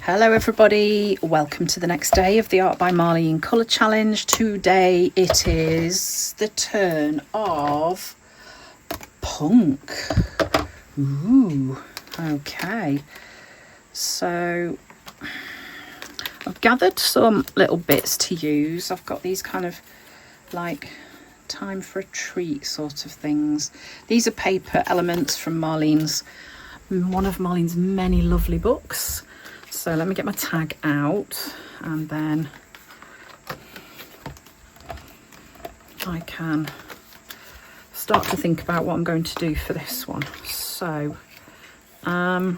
Hello everybody, welcome to the next day of the Art by Marlene Colour Challenge. Today it is the turn of punk. Ooh, okay. So I've gathered some little bits to use. I've got these kind of like time for a treat sort of things. These are paper elements from one of Marlene's many lovely books. So let me get my tag out and then I can start to think about what I'm going to do for this one. So I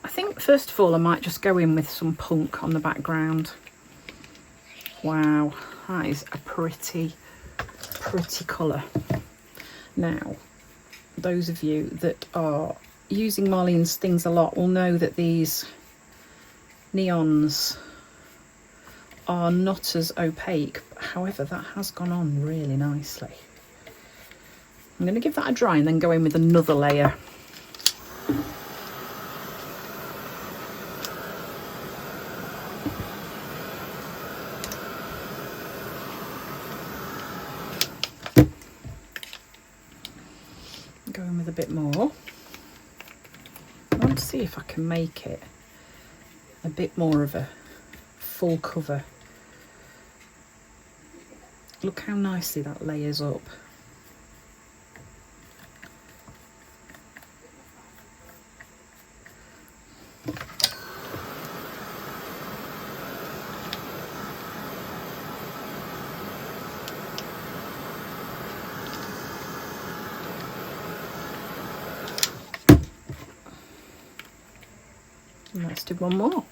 think first of all I might just go in with some punk on the background. Wow, that is a pretty colour. Now, those of you that are using Marlene's things a lot will know that these neons are not as opaque. However, that has gone on really nicely. I'm going to give that a dry and then go in with another layer. Go in with a bit more. I want to see if I can make it a bit more of a full cover. Look how nicely that layers up. And let's do one more.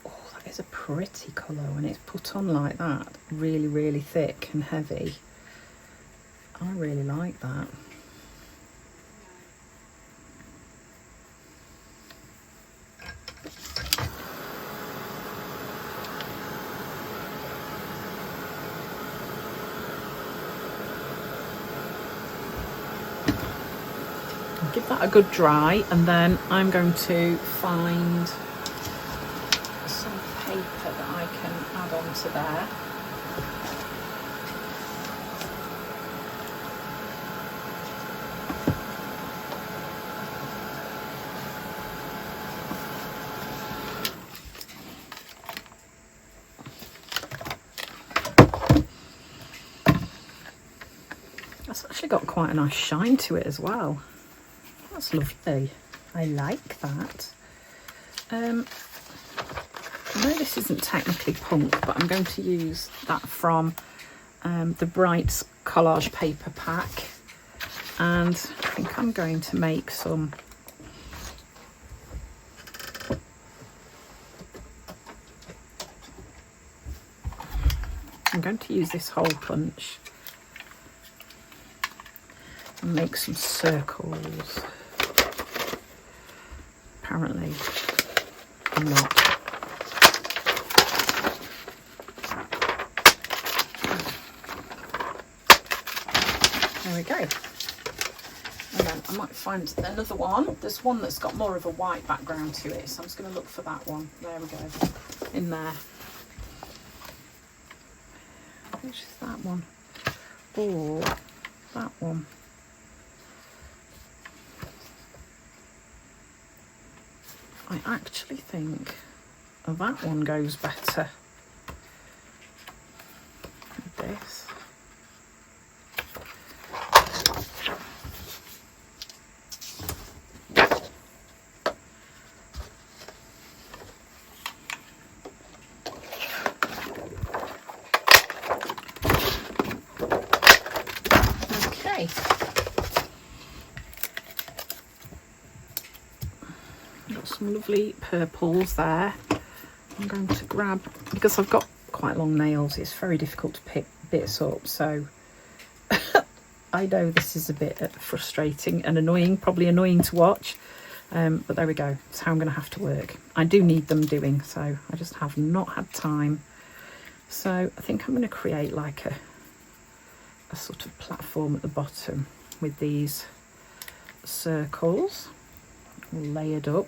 Oh, that is a pretty colour when it's put on like that. Really thick and heavy. I really like that. Give that a good dry and then I'm going to find some paper that I can add onto there. That's actually got quite a nice shine to it as well. That's lovely. I like that. I know this isn't technically punk, but I'm going to use that from the Brights collage paper pack, and I think I'm going to make some I'm going to use this hole punch and make some circles. Apparently I'm not. There we go. And then I might find another one. There's one that's got more of a white background to it, so I'm just going to look for that one. There we go. In there. Which is that one? Or that one. I actually think that one goes better with this. Okay. Got some lovely purples there. I'm going to grab, because I've got quite long nails, it's very difficult to pick bits up, so I know this is a bit frustrating and annoying, probably annoying to watch, but there we go. It's how I'm going to have to work. I do need them doing, so I just have not had time. So I think I'm going to create like a sort of platform at the bottom with these circles. all layered up.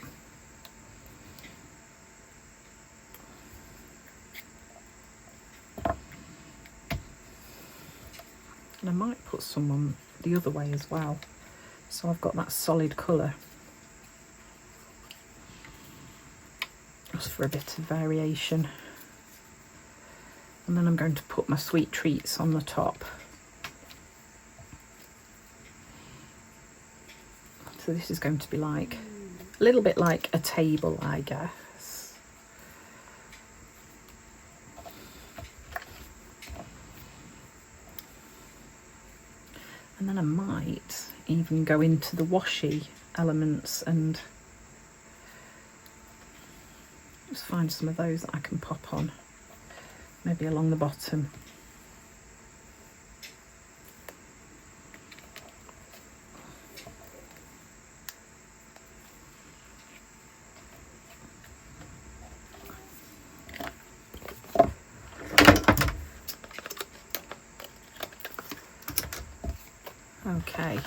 And I might put some on the other way as well, so I've got that solid colour, just for a bit of variation. And then I'm going to put my sweet treats on the top. So this is going to be like a little bit like a table, I guess. And then I might even go into the washi elements and just find some of those that I can pop on, maybe along the bottom. Okay.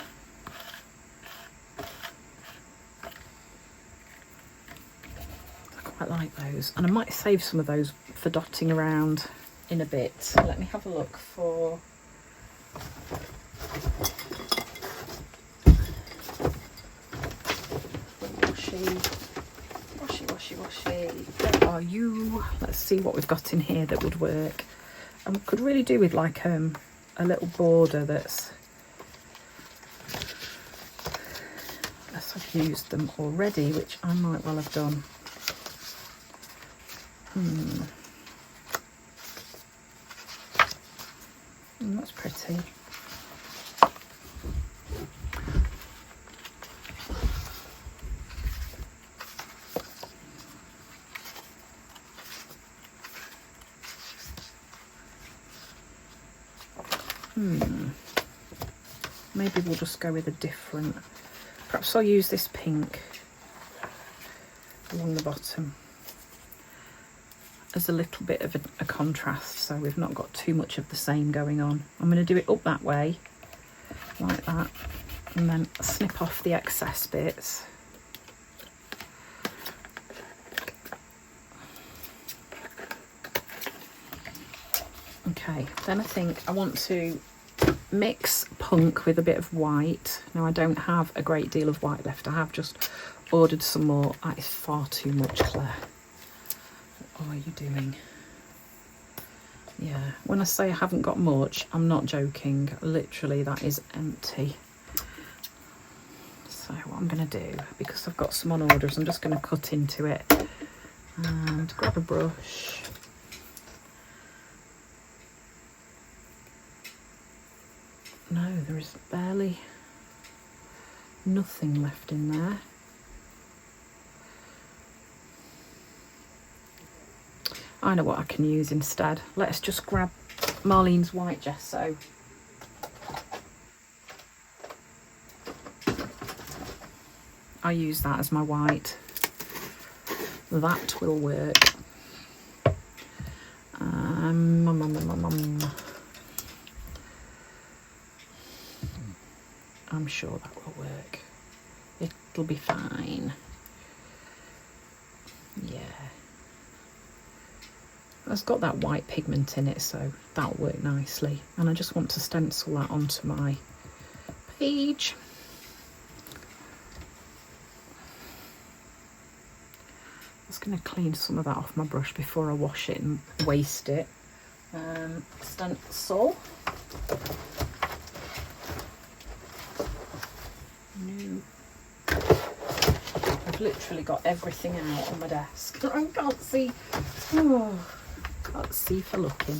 I quite like those, and I might save some of those for dotting around in a bit. Let me have a look for washi. Where are you? Let's see what we've got in here that would work. And we could really do with like a little border that's, unless I've used them already, which I might well have done. That's pretty. Maybe we'll just go with a different, perhaps I'll use this pink along the bottom as a little bit of a contrast, so we've not got too much of the same going on. I'm going to do it up that way, like that, and then snip off the excess bits. Okay, then I think I want to mix punk with a bit of white. Now I don't have a great deal of white left. I have just ordered some more. That is far too much, Claire. What are you doing? Yeah, when I say I haven't got much, I'm not joking. Literally, that is empty. So what I'm going to do, because I've got some on orders, I'm just going to cut into it and grab a brush. No, there is barely nothing left in there. I know what I can use instead. Let's just grab Marlene's white gesso. I use that as my white. That will work. I'm sure that will work. It'll be fine. Yeah. It's got that white pigment in it, so that'll work nicely. And I just want to stencil that onto my page. I'm just going to clean some of that off my brush before I wash it and waste it. Stencil. I've literally got everything out on my desk. I can't see. Oh, can't see for looking.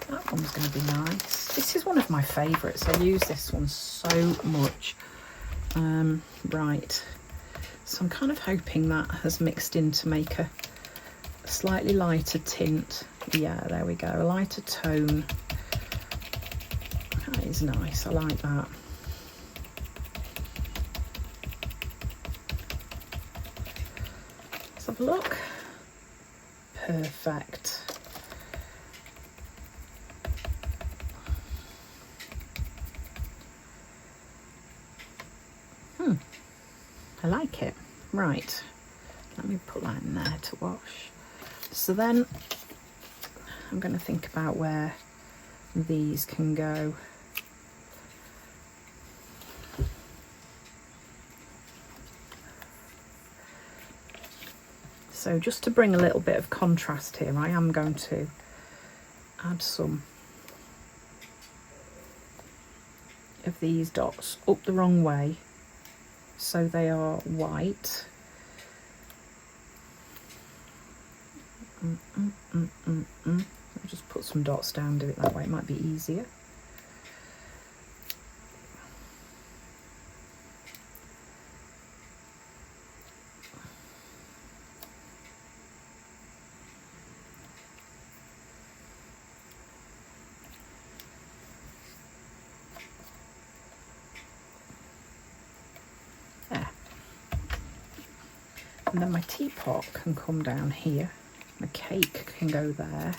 That one's going to be nice. This is one of my favourites. I use this one so much. Right. So I'm kind of hoping that has mixed in to make a slightly lighter tint. Yeah, there we go. A lighter tone. That is nice. I like that. Let's have a look. Perfect. I like it. Right, let me put that in there to wash. So then I'm going to think about where these can go. So just to bring a little bit of contrast here, I am going to add some of these dots up the wrong way so they are white. I'll just put some dots down, do it that way, it might be easier. There. And then my teapot can come down here, my cake can go there,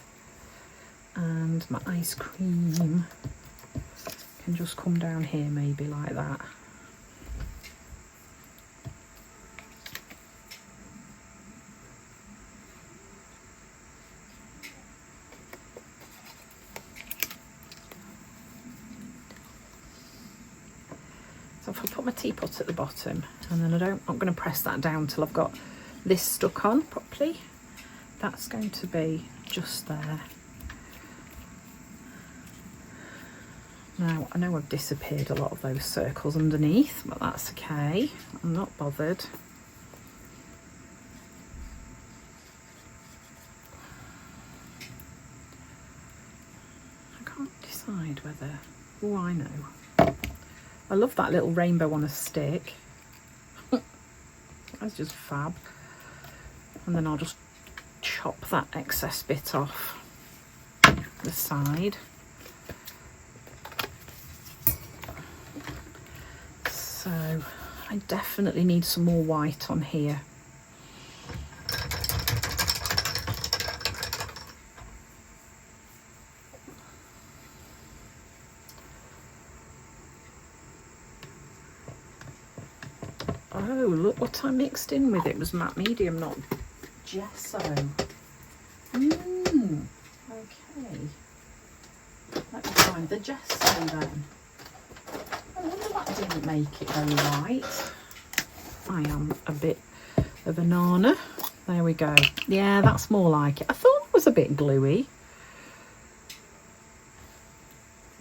and my ice cream can just come down here, maybe like that. So if I put my teapot at the bottom, and then I'm not going to press that down till I've got this stuck on properly, that's going to be just there. Now, I know I've disappeared a lot of those circles underneath, but that's okay. I'm not bothered. I can't decide whether... Oh, I know. I love that little rainbow on a stick. That's just fab. And then I'll just chop that excess bit off the side. So I definitely need some more white on here. Oh, look what I mixed in with it was matte medium, not gesso. Okay. Let me find the gesso then. I wonder that didn't make it very white. I am a bit of a banana. There we go. Yeah, that's more like it. I thought it was a bit gluey.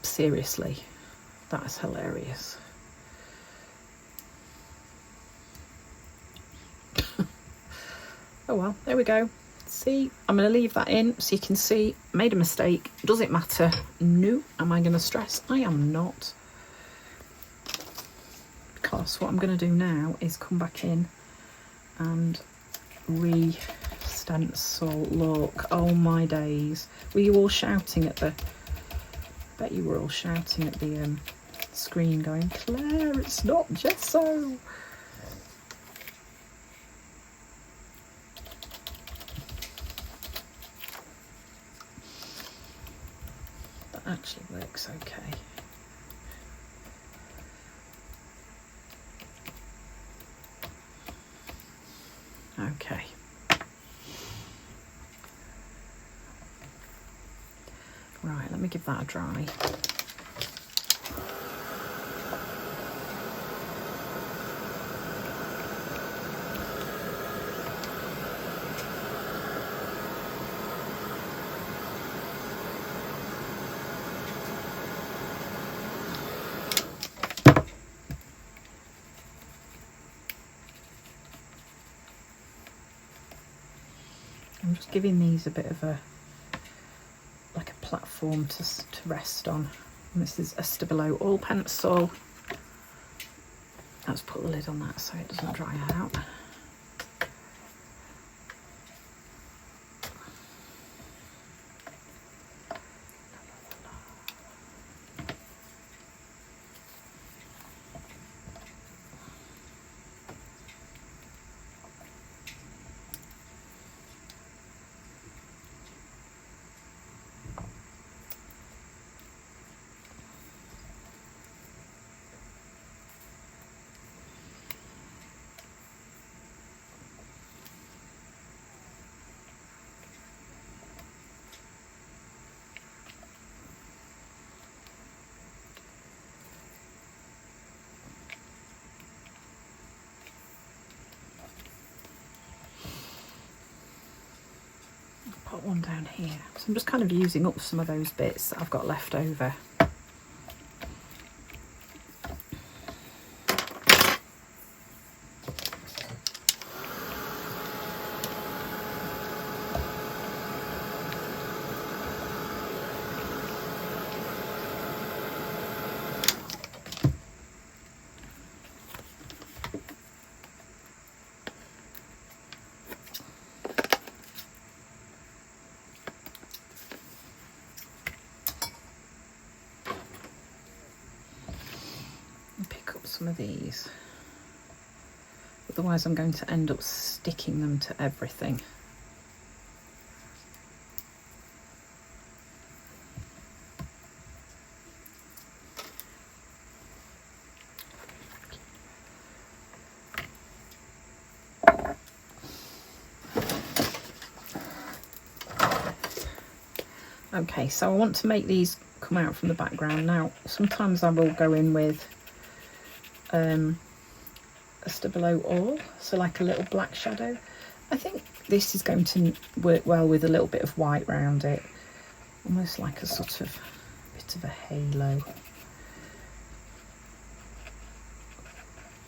Seriously, that's hilarious. Oh well, there we go. See, I'm going to leave that in so you can see. Made a mistake. Does it matter? No. Am I going to stress? I am not. Because what I'm going to do now is come back in and re-stencil. Look, oh my days. Were you all shouting at the... I bet you were all shouting at the screen going, Claire, it's not gesso. Actually works okay. Okay. Right, let me give that a dry. I'm just giving these a bit of a, like a platform to rest on. And this is a Stabilo oil pencil. Let's put the lid on that so it doesn't dry out. put one down here. So I'm just kind of using up some of those bits that I've got left over. Some of these, otherwise I'm going to end up sticking them to everything. Okay, so I want to make these come out from the background. Now sometimes I will go in with a Stabilo oil, so like a little black shadow. I think this is going to work well with a little bit of white around it, almost like a sort of bit of a halo.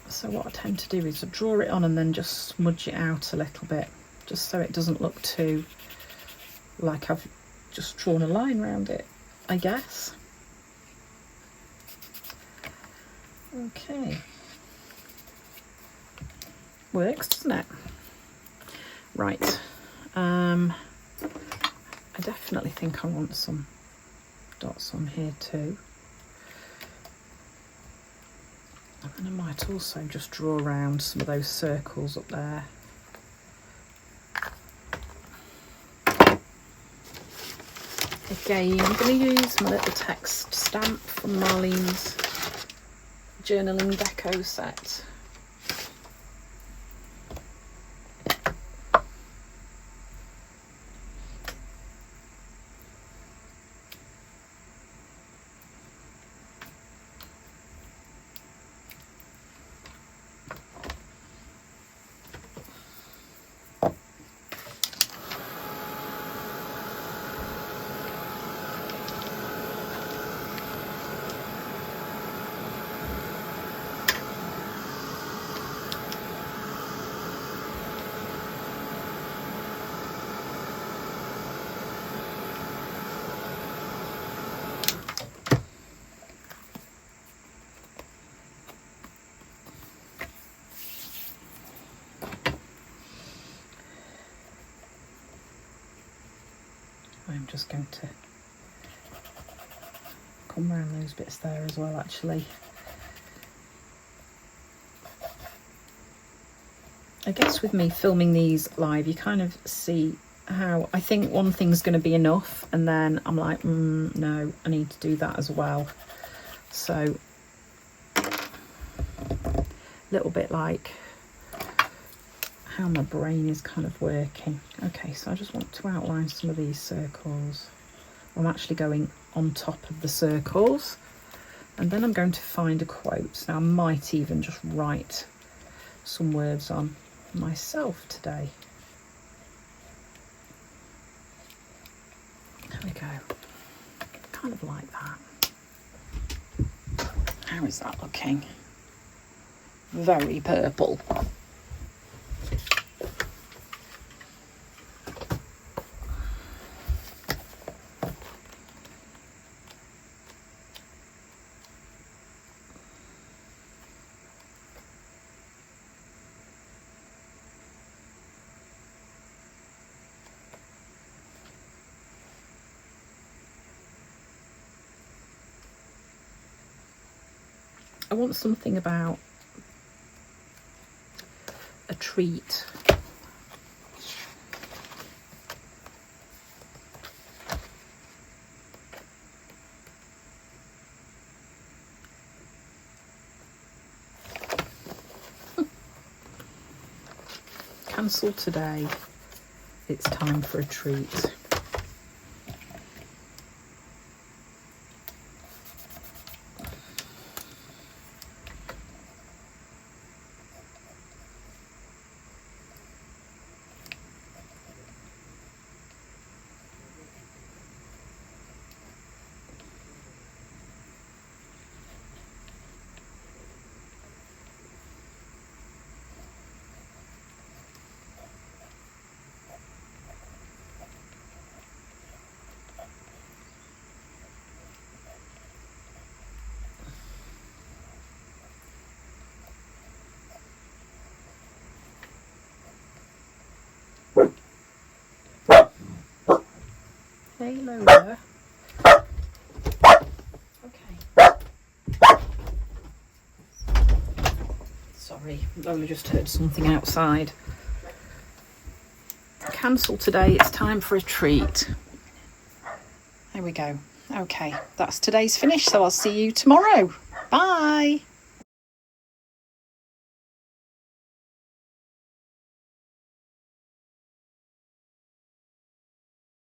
So what I tend to do is to draw it on and then just smudge it out a little bit, just so it doesn't look too like I've just drawn a line around it, I guess. Okay, works, doesn't it? Right, I definitely think I want some dots on here too, and I might also just draw around some of those circles up there. Again, I'm going to use my little text stamp from Marlene's journaling deco set. I'm just going to come around those bits there as well, actually. I guess with me filming these live, you kind of see how I think one thing's going to be enough, and then I'm like, no, I need to do that as well. So, a little bit like how my brain is kind of working. Okay, so I just want to outline some of these circles. I'm actually going on top of the circles, and then I'm going to find a quote. Now I might even just write some words on myself today. There we go. Kind of like that. How is that looking? Very purple. I want something about a treat. Cancel today. It's time for a treat. stay lower. Okay. Sorry, Lola just heard something outside. Cancel today, it's time for a treat. There we go. Okay, that's today's finish, so I'll see you tomorrow. Bye.